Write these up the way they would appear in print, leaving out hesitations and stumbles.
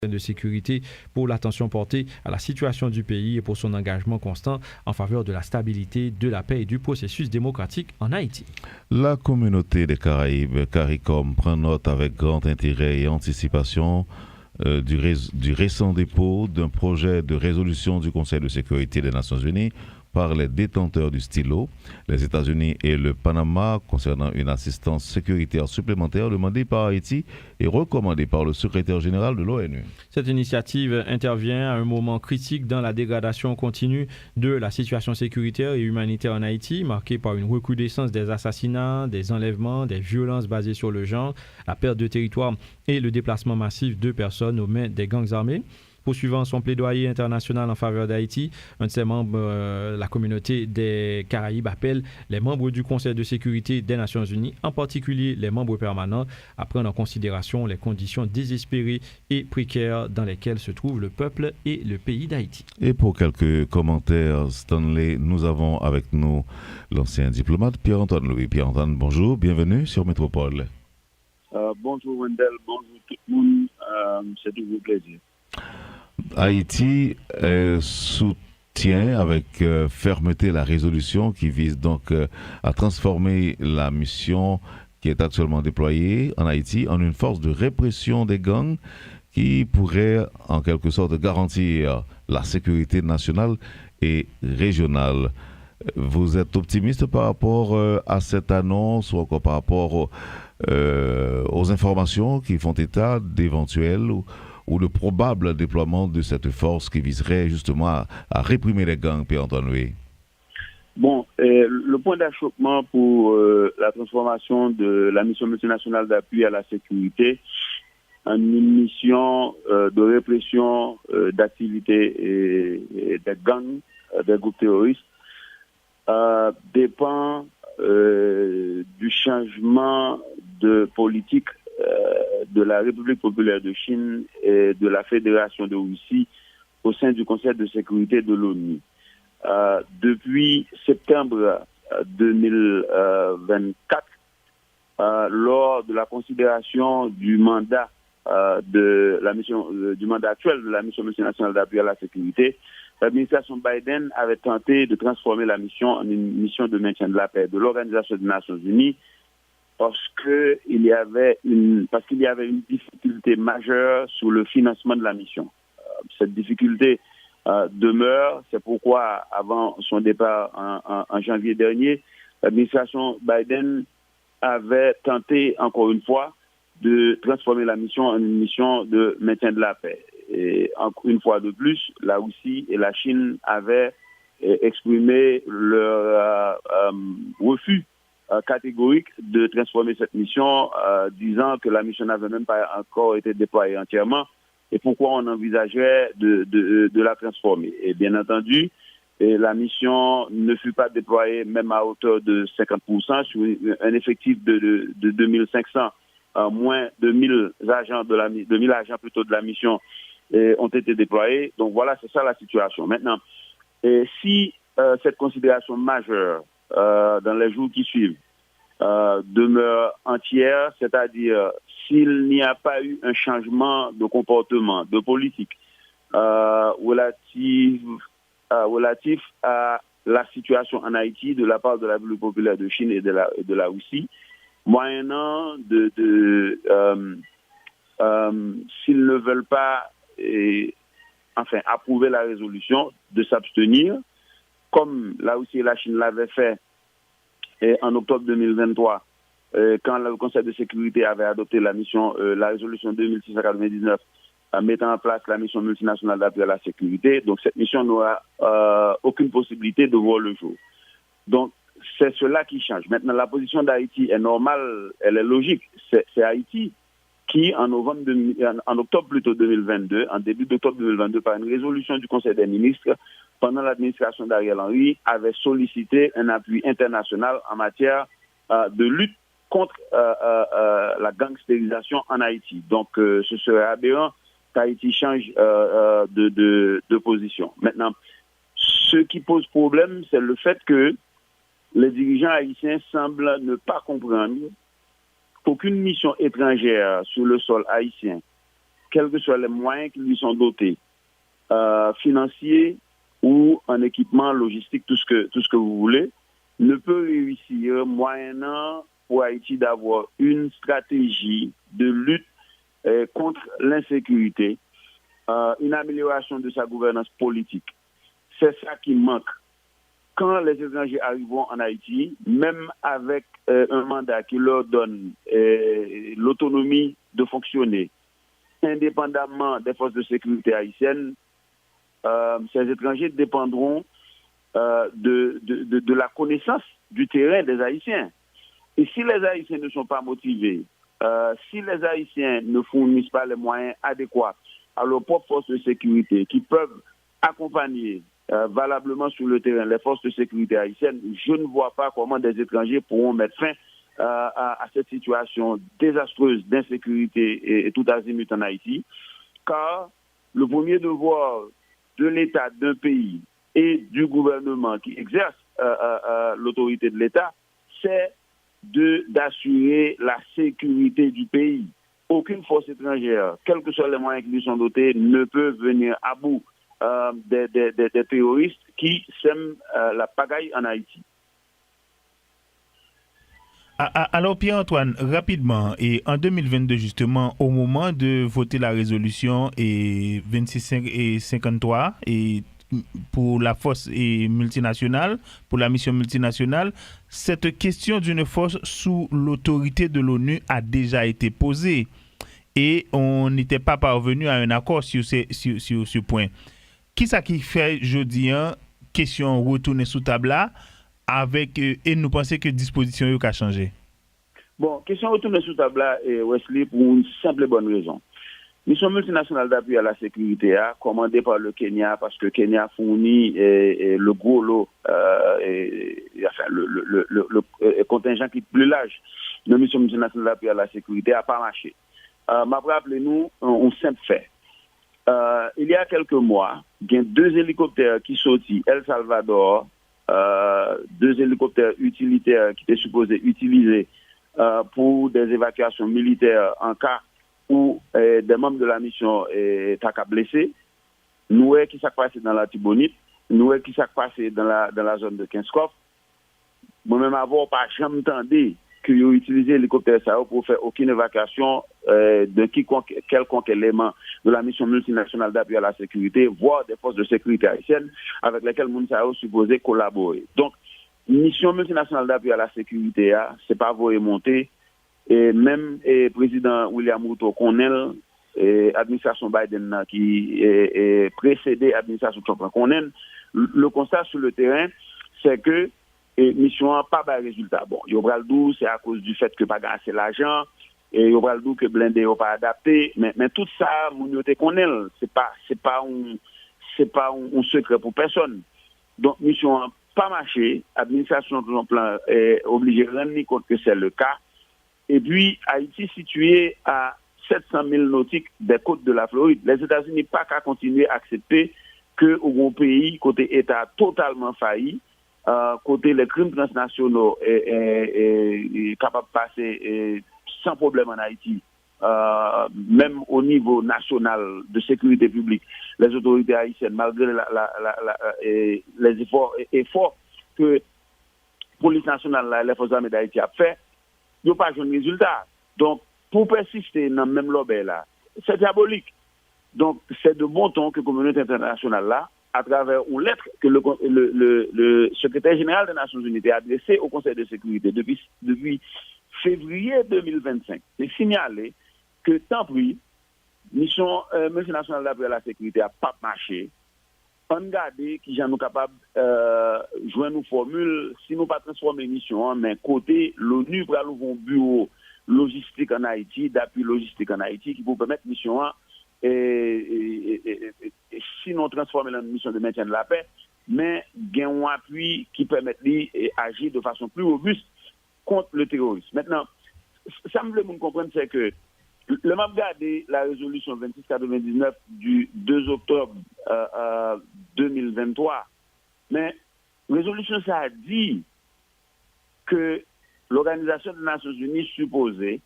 de sécurité pour l'attention portée à la situation du pays et pour son engagement constant en faveur de la stabilité, de la paix et du processus démocratique en Haïti. La communauté des Caraïbes, CARICOM, prend note avec grand intérêt et anticipation du récent dépôt d'un projet de résolution du Conseil de sécurité des Nations Unies par les détenteurs du stylo, les États-Unis et le Panama, concernant une assistance sécuritaire supplémentaire demandée par Haïti et recommandée par le secrétaire général de l'ONU. Cette initiative intervient à un moment critique dans la dégradation continue de la situation sécuritaire et humanitaire en Haïti, marquée par une recrudescence des assassinats, des enlèvements, des violences basées sur le genre, la perte de territoire et le déplacement massif de personnes aux mains des gangs armés. Poursuivant son plaidoyer international en faveur d'Haïti, un de ses membres, la communauté des Caraïbes, appelle les membres du Conseil de sécurité des Nations Unies, en particulier les membres permanents, à prendre en considération les conditions désespérées et précaires dans lesquelles se trouve le peuple et le pays d'Haïti. Et pour quelques commentaires, Stanley, nous avons avec nous l'ancien diplomate Pierre-Antoine Louis. Pierre-Antoine, bonjour, bienvenue sur Métropole. Bonjour Wendell, bonjour tout le monde, c'est toujours un plaisir. Haïti soutient avec fermeté la résolution qui vise donc à transformer la mission qui est actuellement déployée en Haïti en une force de répression des gangs qui pourrait en quelque sorte garantir la sécurité nationale et régionale. Vous êtes optimiste par rapport à cette annonce ou encore par rapport aux informations qui font état d'éventuels ou le probable déploiement de cette force qui viserait justement à réprimer les gangs, Pierre-Antoine Louis? Bon, le point d'achoppement pour la transformation de la mission multinationale d'appui à la sécurité en une mission de répression d'activités et des gangs, des groupes terroristes, dépend du changement de politique de la République populaire de Chine et de la Fédération de Russie au sein du Conseil de sécurité de l'ONU. Depuis septembre 2024, lors de la considération du mandat de la mission, du mandat actuel de la mission multinationale d'appui à la sécurité, l'administration Biden avait tenté de transformer la mission en une mission de maintien de la paix de l'Organisation des Nations Unies parce qu'il y avait une difficulté majeure sur le financement de la mission. Cette difficulté demeure, c'est pourquoi avant son départ en janvier dernier, l'administration Biden avait tenté encore une fois de transformer la mission en une mission de maintien de la paix. Et une fois de plus, la Russie et la Chine avaient exprimé leur refus catégorique de transformer cette mission, disant que la mission n'avait même pas encore été déployée entièrement et pourquoi on envisageait de la transformer. Et bien entendu, la mission ne fut pas déployée même à hauteur de 50% sur un effectif de 2500, moins de 1000 agents de la mission ont été déployés. Donc voilà, c'est ça la situation. Maintenant, si cette considération majeure dans les jours qui suivent demeure entière, c'est-à-dire s'il n'y a pas eu un changement de comportement, de politique relatif à la situation en Haïti de la part de la République populaire de Chine et de la Russie, moyennant s'ils ne veulent pas approuver la résolution, de s'abstenir, comme la Russie et la Chine l'avaient fait en octobre 2023, quand le Conseil de sécurité avait adopté la résolution 2699 mettant en place la mission multinationale d'appui à la sécurité. Donc cette mission n'aura aucune possibilité de voir le jour. Donc c'est cela qui change. Maintenant, la position d'Haïti est normale, elle est logique. C'est Haïti qui, en octobre plutôt 2022, en début d'octobre 2022, par une résolution du Conseil des ministres, pendant l'administration d'Ariel Henry, avait sollicité un appui international en matière de lutte contre la gangstérisation en Haïti. Donc, ce serait aberrant qu'Haïti change de position. Maintenant, ce qui pose problème, c'est le fait que les dirigeants haïtiens semblent ne pas comprendre qu'aucune mission étrangère sur le sol haïtien quels que soient les moyens qui lui sont dotés, financiers ou en équipement logistique, tout ce que vous voulez, ne peut réussir moyennant pour Haïti d'avoir une stratégie de lutte contre l'insécurité, une amélioration de sa gouvernance politique. C'est ça qui manque. Quand les étrangers arriveront en Haïti, même avec un mandat qui leur donne l'autonomie de fonctionner, indépendamment des forces de sécurité haïtiennes, ces étrangers dépendront de la connaissance du terrain des Haïtiens. Et si les Haïtiens ne sont pas motivés, si les Haïtiens ne fournissent pas les moyens adéquats à leurs propres forces de sécurité qui peuvent accompagner valablement sur le terrain les forces de sécurité haïtiennes, je ne vois pas comment des étrangers pourront mettre fin à cette situation désastreuse d'insécurité et tout azimut en Haïti, car le premier devoir de l'État d'un pays et du gouvernement qui exerce l'autorité de l'État, c'est d'assurer la sécurité du pays. Aucune force étrangère, quels que soient les moyens qui lui sont dotés, ne peut venir à bout des terroristes qui sèment la pagaille en Haïti. Alors Pierre-Antoine, rapidement, et en 2022 justement, au moment de voter la résolution 26 et 53 et pour la force multinationale, pour la mission multinationale, cette question d'une force sous l'autorité de l'ONU a déjà été posée et on n'était pas parvenu à un accord sur ce point. Qui ça qui fait, je dis, question retourner sous table là avec et nous pensons que disposition a changé? Bon, question retourner sous table là, Wesley, pour une simple et bonne raison. Mission multinationale d'appui à la sécurité a commandée par le Kenya parce que Kenya fournit le gros lot, le contingent qui est plus large de mission multinationale d'appui à la sécurité n'a pas marché. M'a rappelé nous un simple fait. Il y a quelques mois, il y a 2 hélicoptères qui sortis El Salvador, 2 hélicoptères utilitaires qui étaient supposés utiliser pour des évacuations militaires en cas où des membres de la mission étaient blessés. Nous voyons qui s'est passé dans la Tibonite, nous voyons qui s'est passé dans la zone de Kinskov. Moi-même, avant, pas jamais entendu qu'ils ont utilisé l'hélicoptère pour faire aucune évacuation de quelconque élément de la mission multinationale d'appui à la sécurité, voire des forces de sécurité haïtiennes avec lesquelles Mounsao supposé collaborer. Donc, mission multinationale d'appui à la sécurité, c'est pas vous monter. Et même le président William Ruto connaît l'administration Biden qui est précédé l'administration Trump connaît. Le constat sur le terrain, c'est que mission n'a pas de résultat. Bon, Yobraldou, c'est à cause du fait que pas assez l'argent, et Yobraldou que blindé n'a pas adapté, mais tout ça, Mouniote connaît, c'est pas un secret pour personne. Donc, mission n'a pas marché, l'administration Trump est obligée de rendre compte que c'est le cas. Et puis, Haïti situé à 700 000 nautiques des côtes de la Floride. Les États-Unis pas qu'à continuer à accepter que au pays, côté État totalement failli, côté les crimes transnationaux est capable de passer sans problème en Haïti, même au niveau national de sécurité publique, les autorités haïtiennes, malgré les efforts que la police nationale et les forces armées d'Haïti a fait, il n'y a pas de résultat. Donc, pour persister dans le même lobby là, c'est diabolique. Donc, c'est de bon ton que la communauté internationale là, à travers une lettre que le secrétaire général des Nations Unies a adressée au Conseil de sécurité depuis février 2025, c'est signalé que tant pis, mission multinationale d'appui à la sécurité n'a pas marché. On regarde qui sont nous capables de jouer nos formules, si nous pas transformer mission, mais côté l'ONU pour avoir un bureau logistique en Haïti, d'appui logistique en Haïti, qui peut permettre mission sinon transformer la mission de maintien de la paix, mais gagner un appui qui permet d'agir de façon plus robuste contre le terrorisme. Maintenant, ça me veut comprendre, c'est que le m'a regardé la résolution 2699 du 2 octobre 2023, mais résolution ça a dit que l'Organisation des Nations Unies supposée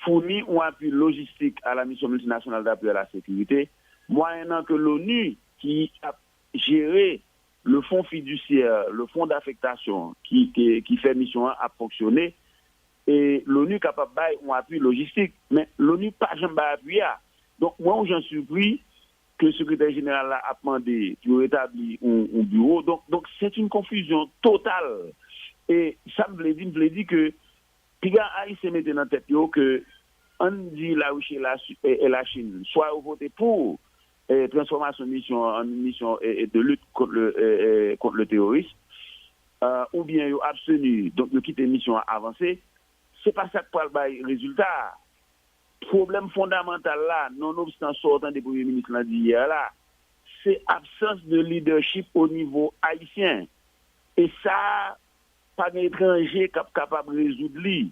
fournit un appui logistique à la mission multinationale d'appui à la sécurité, moyennant que l'ONU, qui a géré le fonds fiduciaire, le fonds d'affectation qui fait mission à fonctionner, et l'ONU est capable de un appui logistique, mais l'ONU n'a pas jamais appuyé. Donc, moi, j'en suis surpris que le secrétaire général a demandé pour établir un bureau. Donc, c'est une confusion totale. Et ça me dit que, puis, Haïtien mettait dans la tête que, on dit la Russie et la Chine, soit voter pour transformation de mission en mission de lutte contre le terrorisme, ou bien ils ont abstenu, donc ils quittent une mission avancée. C'est pas ça qui parle de résultat. Problème fondamental là, nonobstant sortant des premiers ministres d'hier là, c'est absence de leadership au niveau haïtien. Et ça, pas d'étranger capable de résoudre lui.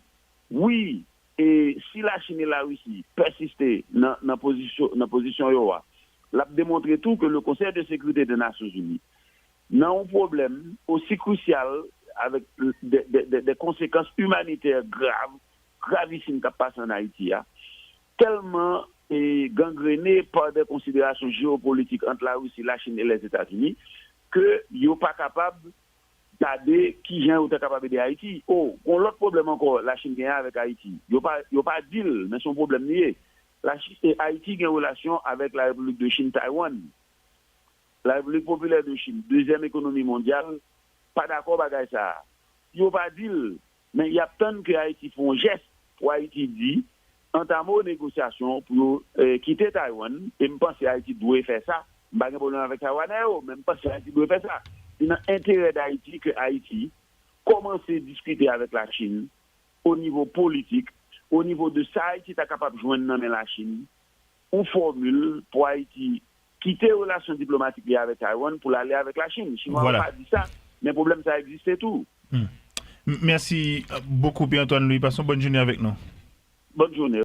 Oui, et si la Chine et la Russie persistaient dans la position Yoa, l'a démontré tout que le Conseil de sécurité des Nations Unies n'a un problème aussi crucial avec des conséquences humanitaires gravissimes qui passent en Haïti, tellement gangréné par des considérations géopolitiques entre la Russie, la Chine et les États-Unis, que ils sont pas capables d'aider qui vient ou capable d'aider Haïti. Oh, on l'autre problème encore, la Chine gagne avec Haïti. Ils pas deal, mais son problème lié. La Chine et Haïti ont une relation avec la République de Chine, Taïwan. La République populaire de Chine, deuxième économie mondiale, pas d'accord avec ça. Ils n'ont pas dit, mais il y a tant que Haïti font un geste pour Haïti dit, entamer aux négociations pour quitter Taïwan, et je pense que Haïti doit faire ça. Je n'ai pas de problème avec Taïwan, mais je pense que Haïti doit faire ça. C'est dans l'intérêt d'Haïti que Haïti commence à discuter avec la Chine au niveau politique, au niveau de ça, Haïti est capable de joindre dans la Chine, une formule pour Haïti quitter les relations diplomatiques avec Taïwan pour aller avec la Chine. Chinois n'ont pas dit ça, mais le problème, ça existe tout. Merci beaucoup, Pierre-Antoine Louis. Passons bonne journée avec nous. Bonne journée.